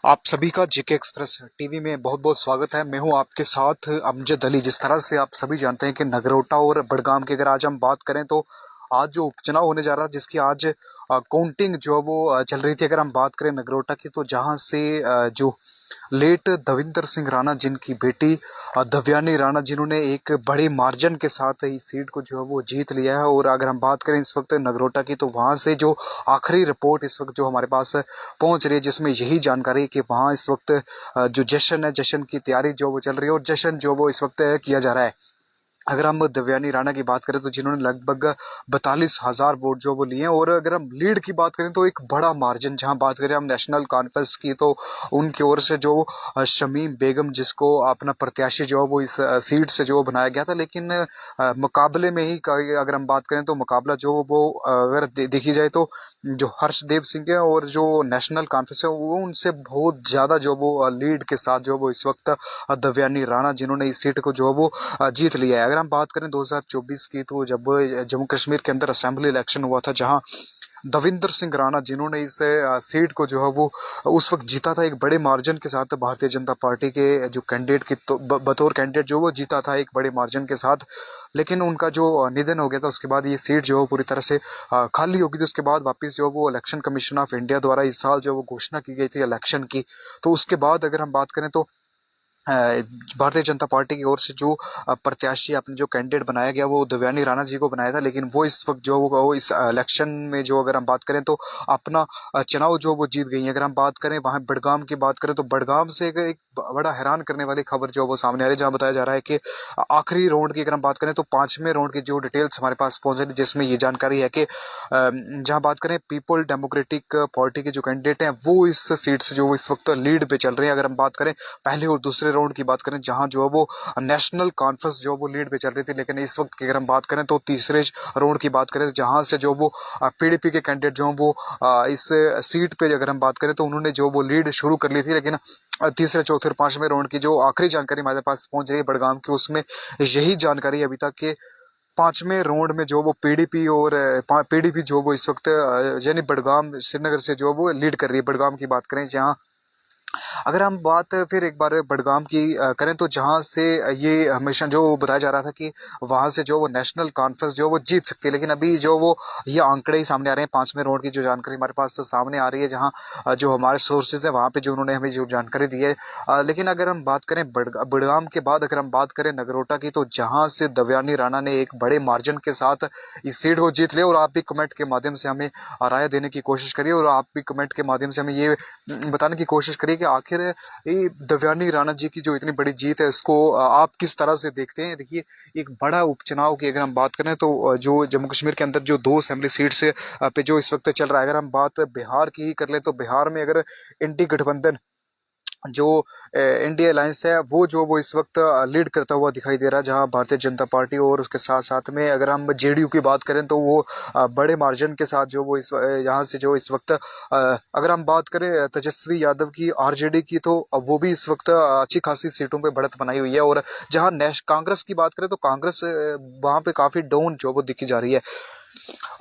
आप सभी का जीके एक्सप्रेस टीवी में बहुत बहुत स्वागत है। मैं हूं आपके साथ अमजद अली। जिस तरह से आप सभी जानते हैं कि नगरोटा और बड़गाम की अगर आज हम बात करें तो आज जो उपचुनाव होने जा रहा है, जिसकी आज काउंटिंग जो है वो चल रही थी। अगर हम बात करें नगरोटा की, तो जहां से जो लेट दविंदर सिंह राणा, जिनकी बेटी दव्यानी राणा, जिन्होंने एक बड़े मार्जिन के साथ इस सीट को जो है वो जीत लिया है। और अगर हम बात करें इस वक्त नगरोटा की, तो वहां से जो आखिरी रिपोर्ट इस वक्त जो हमारे पास पहुंच रही है, जिसमें यही जानकारी है कि वहां इस वक्त जो जश्न है, जश्न की तैयारी जो वो चल रही है और जश्न जो वो इस वक्त किया जा रहा है। अगर हम दव्यानी राणा की बात करें तो जिन्होंने लगभग 42,000 वोट जो वो लिए हैं। और अगर हम लीड की बात करें तो एक बड़ा मार्जिन, जहां बात करें हम नेशनल कॉन्फ्रेंस की, तो उनकी ओर से जो शमीम बेगम, जिसको अपना प्रत्याशी जो है वो इस सीट से जो बनाया गया था, लेकिन मुकाबले में ही अगर हम बात करें तो मुकाबला जो वो अगर देखी जाए तो जो हर्षदेव सिंह है और जो नेशनल कॉन्फ्रेंस है, वो उनसे बहुत ज्यादा जो वो लीड के साथ जो वो इस वक्त दव्यानी राणा, जिन्होंने इस सीट को जो है वो जीत लिया है। अगर हम बात करें 2024 की, तो जब जम्मू कश्मीर के अंदर असेंबली इलेक्शन हुआ था, जहां दविंदर सिंह राणा, जिन्होंने इस सीट को जो है वो उस वक्त जीता था एक बड़े मार्जिन के साथ, भारतीय जनता पार्टी के जो कैंडिडेट की तो बतौर कैंडिडेट जो वो जीता था एक बड़े मार्जिन के साथ। लेकिन उनका जो निधन हो गया था, उसके बाद ये सीट जो है पूरी तरह से खाली हो गई थी। उसके बाद वापस जो वो इलेक्शन कमीशन ऑफ इंडिया द्वारा इस साल जो वो घोषणा की गई थी इलेक्शन की, तो उसके बाद अगर हम बात करें तो भारतीय जनता पार्टी की ओर से जो प्रत्याशी, अपने जो कैंडिडेट बनाया गया, वो दव्यानी राणा जी को बनाया था। लेकिन वो इस वक्त जो वो इस इलेक्शन में जो अगर हम बात करें तो अपना चुनाव जो वो जीत गई है। अगर हम बात करें वहां बड़गाम की बात करें तो बड़गाम से एक बड़ा हैरान करने वाली खबर जो वो सामने आ रही है, जहां बताया जा रहा है कि आखिरी राउंड की अगर हम बात करें तो पांचवें राउंड की जो डिटेल्स हमारे पास पहुंच रही है, जिसमें ये जानकारी है कि जहां बात करें पीपल डेमोक्रेटिक पार्टी के जो कैंडिडेट हैं, वो इस सीट से जो इस वक्त लीड पे चल रहे हैं। अगर हम बात करें पहले और दूसरे राउंड की बात करें, जहां जो है वो नेशनल कॉन्फ्रेंस जो वो लीड पे चल रही थी, लेकिन इस वक्त की अगर हम बात करें तो तीसरे राउंड की बात करें, जहां से जो वो पीडीपी के कैंडिडेट जो वो इस सीट पे अगर हम बात करें तो उन्होंने जो वो लीड शुरू कर ली थी। लेकिन तीसरे, चौथे और पांचवें राउंड की जो आखिरी जानकारी हमारे पास पहुंच रही है बड़गाम की, उसमें यही जानकारी अभी तक के पांचवें राउंड में जो वो पीडीपी और पीडीपी जो वो इस वक्त यानी बड़गाम श्रीनगर से जो वो लीड कर रही है। बड़गाम की बात करें, जहां अगर हम बात फिर एक बार बड़गाम की करें, तो जहां से ये हमेशा जो बताया जा रहा था कि वहां से जो वो नेशनल कॉन्फ्रेंस जो वो जीत सकती है, लेकिन अभी जो वो ये आंकड़े ही सामने आ रहे हैं। पांचवें राउंड की जो जानकारी हमारे पास सामने आ रही है, जहां जो हमारे सोर्सेज है वहां पे जो उन्होंने हमें जो जानकारी दी है। लेकिन अगर हम बात करें बड़गाम के बाद अगर हम बात करें नगरोटा की, तो जहां से दव्यानी राणा ने एक बड़े मार्जिन के साथ इस सीट को जीत लिया। और आप भी कमेंट के माध्यम से हमें राय देने की कोशिश करिए, और आप भी कमेंट के माध्यम से हमें ये बताने की कोशिश करिए कि आखिर ये दव्यानी राणा जी की जो इतनी बड़ी जीत है, इसको आप किस तरह से देखते हैं। देखिए, एक बड़ा उपचुनाव की अगर हम बात करें तो जो जम्मू कश्मीर के अंदर जो दो असेंबली सीट्स पे जो इस वक्त चल रहा है, अगर हम बात बिहार की ही कर ले, तो बिहार में अगर इंडी गठबंधन जो इंडिया अलायंस है, वो जो वो इस वक्त लीड करता हुआ दिखाई दे रहा है, जहां भारतीय जनता पार्टी और उसके साथ साथ में अगर हम जेडीयू की बात करें तो वो बड़े मार्जिन के साथ जो वो इस यहाँ से जो इस वक्त अगर हम बात करें तेजस्वी यादव की आरजेडी की, तो वो भी इस वक्त अच्छी खासी सीटों पे बढ़त बनाई हुई है। और जहां कांग्रेस की बात करें तो कांग्रेस वहां पे काफी डाउन जो वो दिखी जा रही है।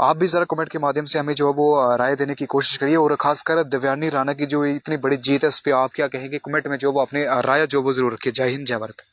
आप भी जरा कमेंट के माध्यम से हमें जो है वो राय देने की कोशिश करिए, और खासकर दव्यानी राणा की जो इतनी बड़ी जीत है, इस पे आप क्या कहेंगे। कमेंट में जो वो अपनी राय जो वो जरूर रखिए। जय हिंद, जय भारत।